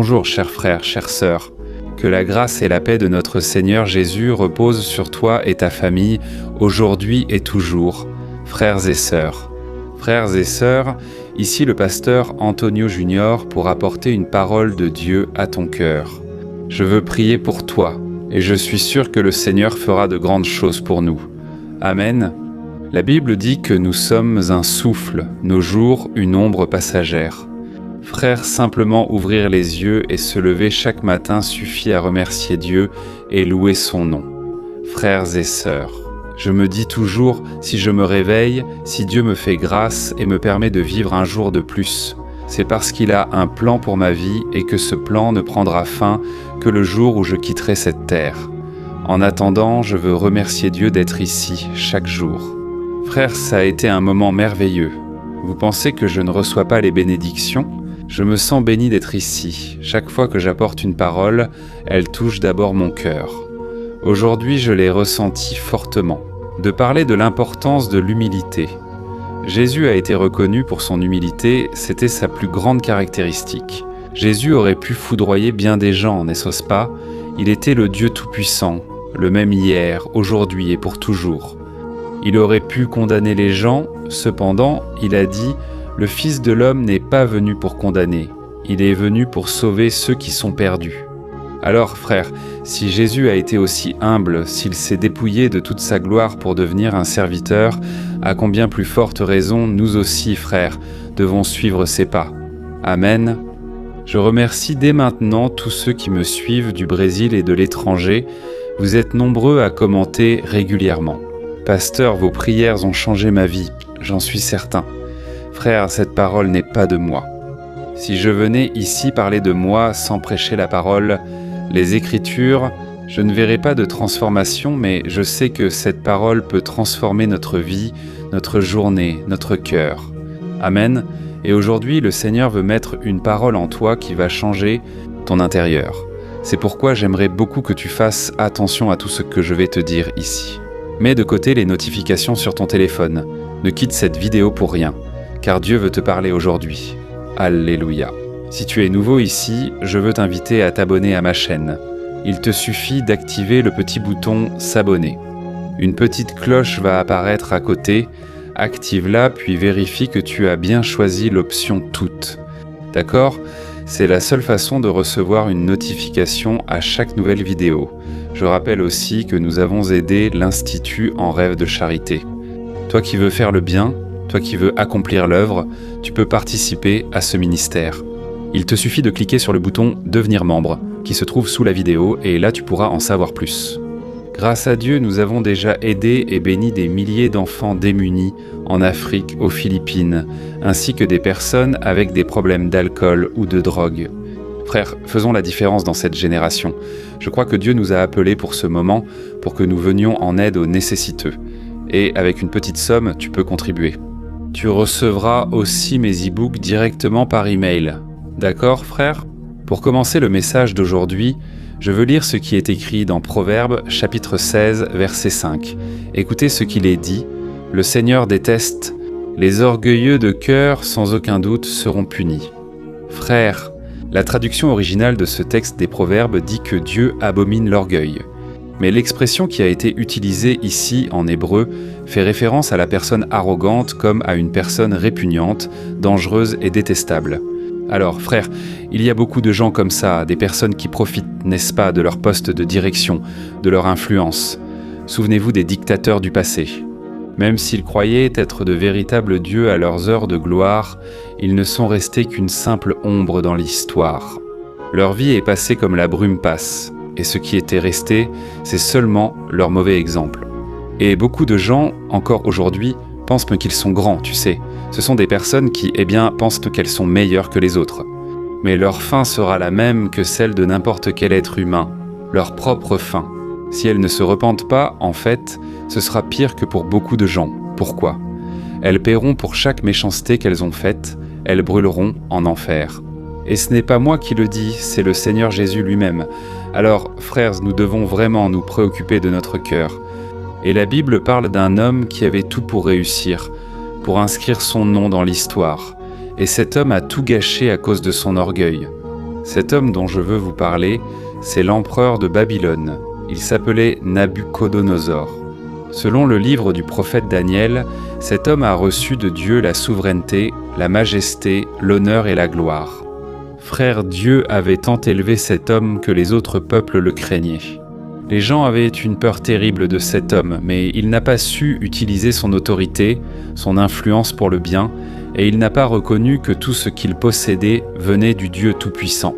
Bonjour chers frères, chères sœurs. Que la grâce et la paix de notre Seigneur Jésus reposent sur toi et ta famille, aujourd'hui et toujours. Frères et sœurs. Frères et sœurs, ici le pasteur Antonio Junior pour apporter une parole de Dieu à ton cœur. Je veux prier pour toi, et je suis sûr que le Seigneur fera de grandes choses pour nous. Amen. La Bible dit que nous sommes un souffle, nos jours une ombre passagère. Frères, simplement ouvrir les yeux et se lever chaque matin suffit à remercier Dieu et louer son nom. Frères et sœurs, je me dis toujours, si je me réveille, si Dieu me fait grâce et me permet de vivre un jour de plus, c'est parce qu'il a un plan pour ma vie et que ce plan ne prendra fin que le jour où je quitterai cette terre. En attendant, je veux remercier Dieu d'être ici, chaque jour. Frères, ça a été un moment merveilleux. Vous pensez que je ne reçois pas les bénédictions ? Je me sens béni d'être ici. Chaque fois que j'apporte une parole, elle touche d'abord mon cœur. Aujourd'hui, je l'ai ressenti fortement. De parler de l'importance de l'humilité. Jésus a été reconnu pour son humilité, c'était sa plus grande caractéristique. Jésus aurait pu foudroyer bien des gens, n'est-ce pas ? Il était le Dieu Tout-Puissant, le même hier, aujourd'hui et pour toujours. Il aurait pu condamner les gens, cependant, il a dit « Le Fils de l'homme n'est pas venu pour condamner, il est venu pour sauver ceux qui sont perdus. » Alors, frères, si Jésus a été aussi humble, s'il s'est dépouillé de toute sa gloire pour devenir un serviteur, à combien plus forte raison, nous aussi, frères, devons suivre ses pas. Amen. Je remercie dès maintenant tous ceux qui me suivent du Brésil et de l'étranger. Vous êtes nombreux à commenter régulièrement. Pasteur, vos prières ont changé ma vie, j'en suis certain. Frère, cette parole n'est pas de moi. Si je venais ici parler de moi sans prêcher la parole, les Écritures, je ne verrai pas de transformation, mais je sais que cette parole peut transformer notre vie, notre journée, notre cœur. Amen. Et aujourd'hui, le Seigneur veut mettre une parole en toi qui va changer ton intérieur. C'est pourquoi j'aimerais beaucoup que tu fasses attention à tout ce que je vais te dire ici. Mets de côté les notifications sur ton téléphone. Ne quitte cette vidéo pour rien, car Dieu veut te parler aujourd'hui. Alléluia. Si tu es nouveau ici, je veux t'inviter à t'abonner à ma chaîne. Il te suffit d'activer le petit bouton « S'abonner ». Une petite cloche va apparaître à côté. Active-la puis vérifie que tu as bien choisi l'option « Toutes ». D'accord ? C'est la seule façon de recevoir une notification à chaque nouvelle vidéo. Je rappelle aussi que nous avons aidé l'Institut en rêve de charité. Toi qui veux faire le bien, toi qui veux accomplir l'œuvre, tu peux participer à ce ministère. Il te suffit de cliquer sur le bouton « Devenir membre » qui se trouve sous la vidéo et là tu pourras en savoir plus. Grâce à Dieu, nous avons déjà aidé et béni des milliers d'enfants démunis en Afrique, aux Philippines, ainsi que des personnes avec des problèmes d'alcool ou de drogue. Frères, faisons la différence dans cette génération. Je crois que Dieu nous a appelés pour ce moment, pour que nous venions en aide aux nécessiteux. Et avec une petite somme, tu peux contribuer. Tu recevras aussi mes e-books directement par email. D'accord, frère ? Pour commencer le message d'aujourd'hui, je veux lire ce qui est écrit dans Proverbes, chapitre 16, verset 5. Écoutez ce qu'il est dit. Le Seigneur déteste. Les orgueilleux de cœur, sans aucun doute, seront punis. Frères, la traduction originale de ce texte des Proverbes dit que Dieu abomine l'orgueil. Mais l'expression qui a été utilisée ici en hébreu fait référence à la personne arrogante comme à une personne répugnante, dangereuse et détestable. Alors, frères, il y a beaucoup de gens comme ça, des personnes qui profitent, n'est-ce pas, de leur poste de direction, de leur influence. Souvenez-vous des dictateurs du passé. Même s'ils croyaient être de véritables dieux à leurs heures de gloire, ils ne sont restés qu'une simple ombre dans l'histoire. Leur vie est passée comme la brume passe, et ce qui était resté, c'est seulement leur mauvais exemple. Et beaucoup de gens, encore aujourd'hui, pensent qu'ils sont grands, tu sais. Ce sont des personnes qui, pensent qu'elles sont meilleures que les autres. Mais leur fin sera la même que celle de n'importe quel être humain, leur propre fin. Si elles ne se repentent pas, en fait, ce sera pire que pour beaucoup de gens. Pourquoi ? Elles paieront pour chaque méchanceté qu'elles ont faite, elles brûleront en enfer. Et ce n'est pas moi qui le dis, c'est le Seigneur Jésus lui-même. Alors, frères, nous devons vraiment nous préoccuper de notre cœur. Et la Bible parle d'un homme qui avait tout pour réussir, pour inscrire son nom dans l'histoire. Et cet homme a tout gâché à cause de son orgueil. Cet homme dont je veux vous parler, c'est l'empereur de Babylone. Il s'appelait Nabuchodonosor. Selon le livre du prophète Daniel, cet homme a reçu de Dieu la souveraineté, la majesté, l'honneur et la gloire. Frère, Dieu avait tant élevé cet homme que les autres peuples le craignaient. Les gens avaient une peur terrible de cet homme, mais il n'a pas su utiliser son autorité, son influence pour le bien, et il n'a pas reconnu que tout ce qu'il possédait venait du Dieu Tout-Puissant.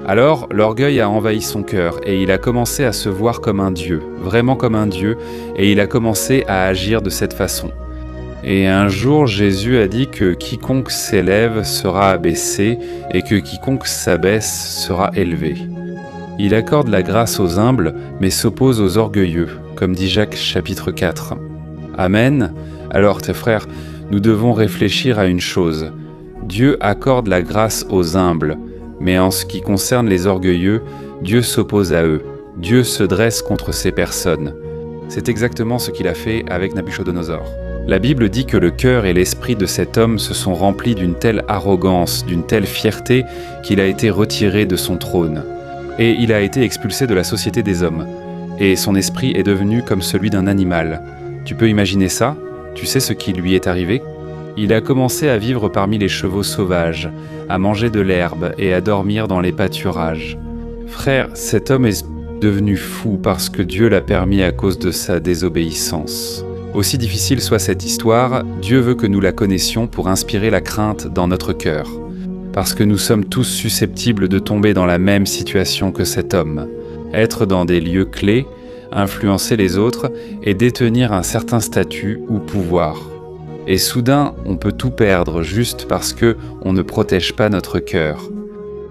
Alors, l'orgueil a envahi son cœur, et il a commencé à se voir comme un Dieu, vraiment comme un Dieu, et il a commencé à agir de cette façon. Et un jour, Jésus a dit que quiconque s'élève sera abaissé, et que quiconque s'abaisse sera élevé. Il accorde la grâce aux humbles, mais s'oppose aux orgueilleux, comme dit Jacques chapitre 4. Amen. Alors, tes frères, nous devons réfléchir à une chose. Dieu accorde la grâce aux humbles, mais en ce qui concerne les orgueilleux, Dieu s'oppose à eux. Dieu se dresse contre ces personnes. C'est exactement ce qu'il a fait avec Nabuchodonosor. La Bible dit que le cœur et l'esprit de cet homme se sont remplis d'une telle arrogance, d'une telle fierté, qu'il a été retiré de son trône. Et il a été expulsé de la société des hommes. Et son esprit est devenu comme celui d'un animal. Tu peux imaginer ça ? Tu sais ce qui lui est arrivé ? Il a commencé à vivre parmi les chevaux sauvages, à manger de l'herbe et à dormir dans les pâturages. Frère, cet homme est devenu fou parce que Dieu l'a permis à cause de sa désobéissance. Aussi difficile soit cette histoire, Dieu veut que nous la connaissions pour inspirer la crainte dans notre cœur. Parce que nous sommes tous susceptibles de tomber dans la même situation que cet homme. Être dans des lieux clés, influencer les autres et détenir un certain statut ou pouvoir. Et soudain, on peut tout perdre juste parce que on ne protège pas notre cœur.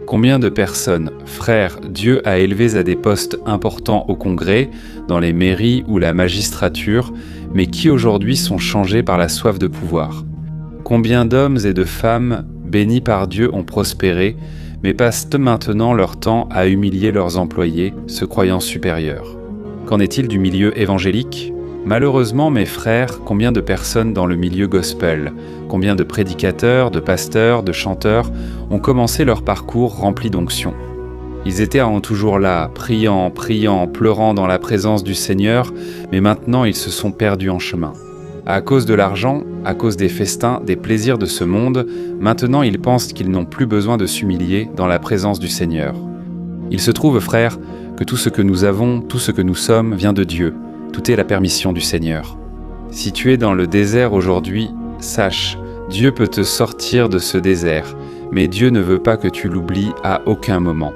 Combien de personnes, frères, Dieu a élevées à des postes importants au Congrès, dans les mairies ou la magistrature, mais qui aujourd'hui sont changés par la soif de pouvoir. Combien d'hommes et de femmes bénis par Dieu ont prospéré, mais passent maintenant leur temps à humilier leurs employés, se croyant supérieurs. Qu'en est-il du milieu évangélique ? Malheureusement, mes frères, combien de personnes dans le milieu gospel, combien de prédicateurs, de pasteurs, de chanteurs ont commencé leur parcours rempli d'onction. Ils étaient toujours là, priant, pleurant dans la présence du Seigneur, mais maintenant ils se sont perdus en chemin. À cause de l'argent, à cause des festins, des plaisirs de ce monde, maintenant ils pensent qu'ils n'ont plus besoin de s'humilier dans la présence du Seigneur. Il se trouve, frères, que tout ce que nous avons, tout ce que nous sommes, vient de Dieu. Tout est la permission du Seigneur. Si tu es dans le désert aujourd'hui, sache, Dieu peut te sortir de ce désert, mais Dieu ne veut pas que tu l'oublies à aucun moment.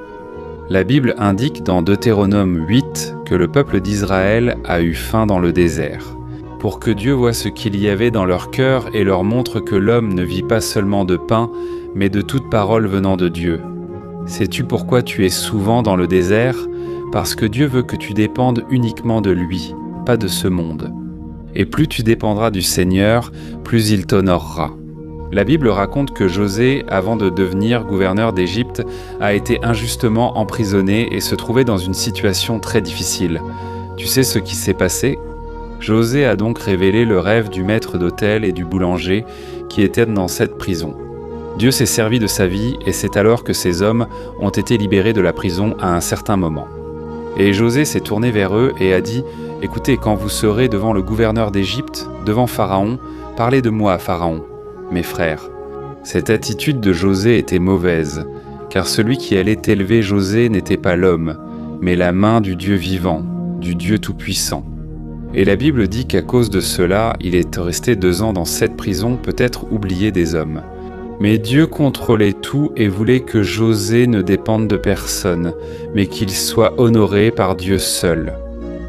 La Bible indique dans Deutéronome 8 que le peuple d'Israël a eu faim dans le désert. Pour que Dieu voie ce qu'il y avait dans leur cœur et leur montre que l'homme ne vit pas seulement de pain, mais de toute parole venant de Dieu. Sais-tu pourquoi tu es souvent dans le désert ? Parce que Dieu veut que tu dépendes uniquement de lui, pas de ce monde. Et plus tu dépendras du Seigneur, plus il t'honorera. La Bible raconte que José, avant de devenir gouverneur d'Égypte, a été injustement emprisonné et se trouvait dans une situation très difficile. Tu sais ce qui s'est passé ? José a donc révélé le rêve du maître d'hôtel et du boulanger qui étaient dans cette prison. Dieu s'est servi de sa vie et c'est alors que ces hommes ont été libérés de la prison à un certain moment. Et José s'est tourné vers eux et a dit « Écoutez, quand vous serez devant le gouverneur d'Égypte, devant Pharaon, parlez de moi à Pharaon, mes frères. » Cette attitude de José était mauvaise, car celui qui allait élever José n'était pas l'homme, mais la main du Dieu vivant, du Dieu tout-puissant. Et la Bible dit qu'à cause de cela, il est resté 2 ans dans cette prison, peut-être oublié des hommes. Mais Dieu contrôlait tout et voulait que José ne dépende de personne, mais qu'il soit honoré par Dieu seul.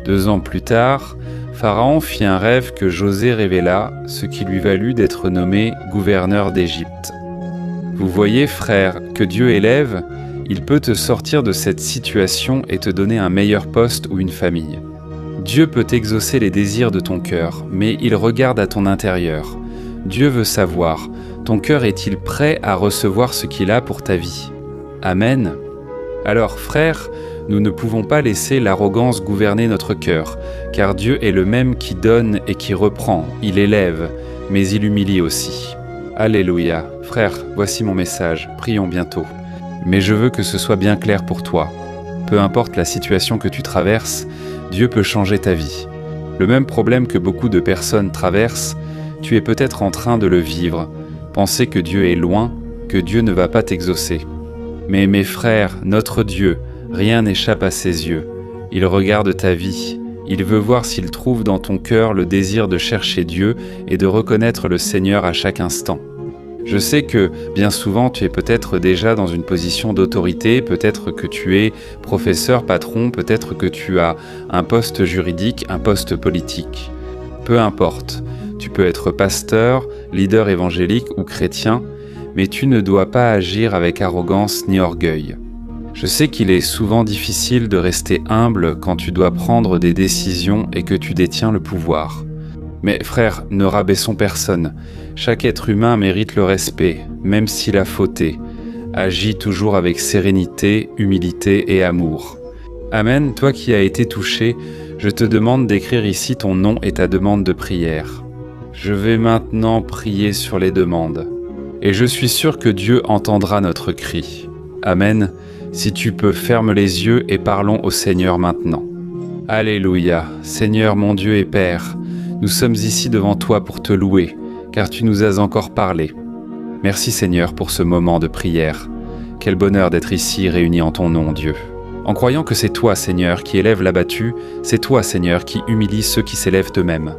2 ans plus tard, Pharaon fit un rêve que José révéla, ce qui lui valut d'être nommé gouverneur d'Égypte. Vous voyez, frère, que Dieu élève, il peut te sortir de cette situation et te donner un meilleur poste ou une famille. Dieu peut exaucer les désirs de ton cœur, mais il regarde à ton intérieur. Dieu veut savoir, ton cœur est-il prêt à recevoir ce qu'il a pour ta vie ? Amen. Alors, frères, nous ne pouvons pas laisser l'arrogance gouverner notre cœur, car Dieu est le même qui donne et qui reprend, il élève, mais il humilie aussi. Alléluia. Frères, voici mon message, prions bientôt. Mais je veux que ce soit bien clair pour toi. Peu importe la situation que tu traverses, Dieu peut changer ta vie. Le même problème que beaucoup de personnes traversent, tu es peut-être en train de le vivre. Penser que Dieu est loin, que Dieu ne va pas t'exaucer. Mais mes frères, notre Dieu, rien n'échappe à ses yeux. Il regarde ta vie. Il veut voir s'il trouve dans ton cœur le désir de chercher Dieu et de reconnaître le Seigneur à chaque instant. Je sais que, bien souvent, tu es peut-être déjà dans une position d'autorité, peut-être que tu es professeur, patron, peut-être que tu as un poste juridique, un poste politique. Peu importe, tu peux être pasteur, leader évangélique ou chrétien, mais tu ne dois pas agir avec arrogance ni orgueil. Je sais qu'il est souvent difficile de rester humble quand tu dois prendre des décisions et que tu détiens le pouvoir. Mais frère, ne rabaissons personne. Chaque être humain mérite le respect, même s'il a fauté. Agis toujours avec sérénité, humilité et amour. Amen, toi qui as été touché, je te demande d'écrire ici ton nom et ta demande de prière. Je vais maintenant prier sur les demandes. Et je suis sûr que Dieu entendra notre cri. Amen. Si tu peux, ferme les yeux et parlons au Seigneur maintenant. Alléluia, Seigneur mon Dieu et Père, nous sommes ici devant toi pour te louer, car tu nous as encore parlé. Merci Seigneur pour ce moment de prière. Quel bonheur d'être ici réunis en ton nom, Dieu. En croyant que c'est toi, Seigneur, qui élève l'abattu, c'est toi, Seigneur, qui humilie ceux qui s'élèvent eux-mêmes.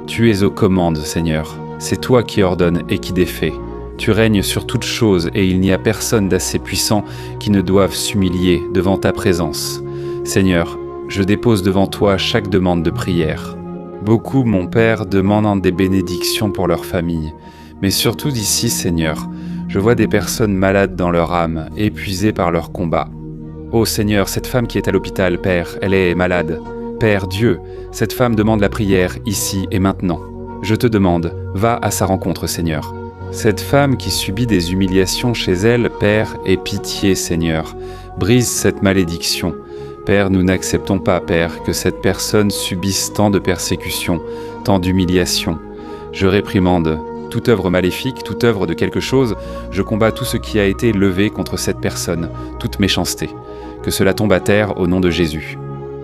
Tu es aux commandes, Seigneur. C'est toi qui ordonnes et qui défais. Tu règnes sur toutes choses et il n'y a personne d'assez puissant qui ne doive s'humilier devant ta présence. Seigneur, je dépose devant toi chaque demande de prière. Beaucoup, mon Père, demandent des bénédictions pour leur famille. Mais surtout d'ici, Seigneur, je vois des personnes malades dans leur âme, épuisées par leur combat. Ô Seigneur, cette femme qui est à l'hôpital, Père, elle est malade. Père Dieu, cette femme demande la prière ici et maintenant. Je te demande, va à sa rencontre, Seigneur. Cette femme qui subit des humiliations chez elle, Père, aie pitié, Seigneur. Brise cette malédiction. Père, nous n'acceptons pas, Père, que cette personne subisse tant de persécutions, tant d'humiliations. Je réprimande toute œuvre maléfique, toute œuvre de quelque chose. Je combats tout ce qui a été levé contre cette personne, toute méchanceté. Que cela tombe à terre au nom de Jésus.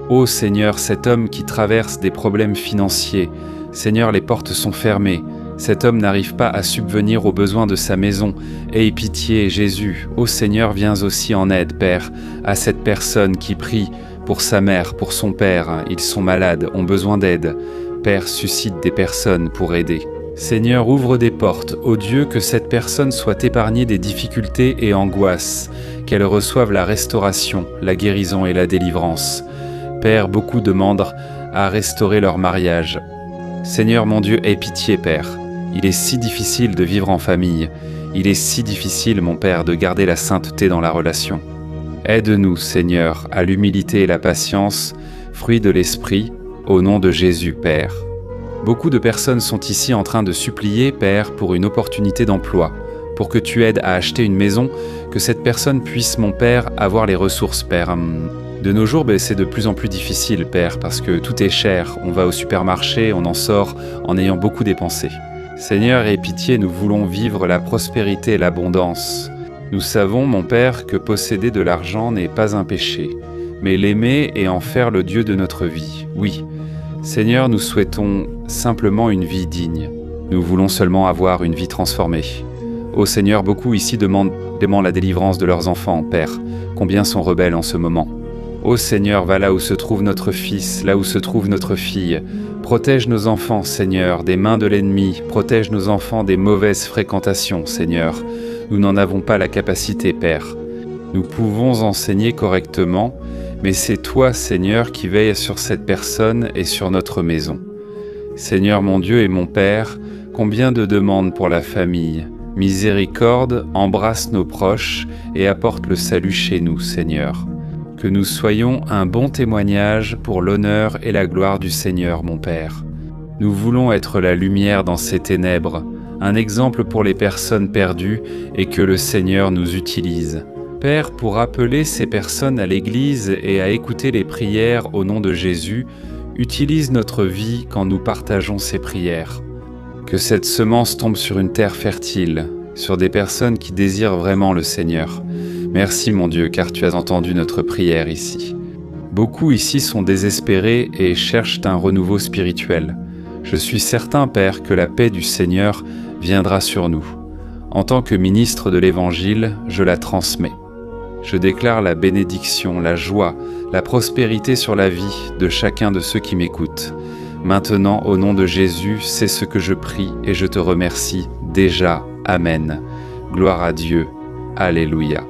Ô Seigneur, cet homme qui traverse des problèmes financiers, Seigneur, les portes sont fermées. Cet homme n'arrive pas à subvenir aux besoins de sa maison. Aie pitié, Jésus. Ô Seigneur, viens aussi en aide, Père, à cette personne qui prie pour sa mère, pour son père. Ils sont malades, ont besoin d'aide. Père, suscite des personnes pour aider. Seigneur, ouvre des portes. Ô Dieu, que cette personne soit épargnée des difficultés et angoisses, qu'elle reçoive la restauration, la guérison et la délivrance. Père, beaucoup demandent à restaurer leur mariage. Seigneur mon Dieu, aie pitié, Père. Il est si difficile de vivre en famille. Il est si difficile, mon Père, de garder la sainteté dans la relation. Aide-nous, Seigneur, à l'humilité et la patience, fruit de l'Esprit, au nom de Jésus, Père. Beaucoup de personnes sont ici en train de supplier, Père, pour une opportunité d'emploi, pour que tu aides à acheter une maison, que cette personne puisse, mon Père, avoir les ressources, Père. De nos jours, c'est de plus en plus difficile, Père, parce que tout est cher. On va au supermarché, on en sort en ayant beaucoup dépensé. Seigneur, aie pitié, nous voulons vivre la prospérité et l'abondance. Nous savons, mon Père, que posséder de l'argent n'est pas un péché, mais l'aimer et en faire le Dieu de notre vie. Oui, Seigneur, nous souhaitons simplement une vie digne. Nous voulons seulement avoir une vie transformée. Ô Seigneur, beaucoup ici demandent la délivrance de leurs enfants, Père. Combien sont rebelles en ce moment. Ô Seigneur, va là où se trouve notre fils, là où se trouve notre fille. Protège nos enfants, Seigneur, des mains de l'ennemi. Protège nos enfants des mauvaises fréquentations, Seigneur. Nous n'en avons pas la capacité, Père. Nous pouvons enseigner correctement, mais c'est toi, Seigneur, qui veille sur cette personne et sur notre maison. Seigneur mon Dieu et mon Père, combien de demandes pour la famille. Miséricorde, embrasse nos proches et apporte le salut chez nous, Seigneur. Que nous soyons un bon témoignage pour l'honneur et la gloire du Seigneur, mon Père. Nous voulons être la lumière dans ces ténèbres, un exemple pour les personnes perdues et que le Seigneur nous utilise. Père, pour appeler ces personnes à l'Église et à écouter les prières au nom de Jésus, utilise notre vie quand nous partageons ces prières. Que cette semence tombe sur une terre fertile, sur des personnes qui désirent vraiment le Seigneur. Merci mon Dieu, car tu as entendu notre prière ici. Beaucoup ici sont désespérés et cherchent un renouveau spirituel. Je suis certain, Père, que la paix du Seigneur viendra sur nous. En tant que ministre de l'Évangile, je la transmets. Je déclare la bénédiction, la joie, la prospérité sur la vie de chacun de ceux qui m'écoutent. Maintenant, au nom de Jésus, c'est ce que je prie et je te remercie déjà. Amen. Gloire à Dieu. Alléluia.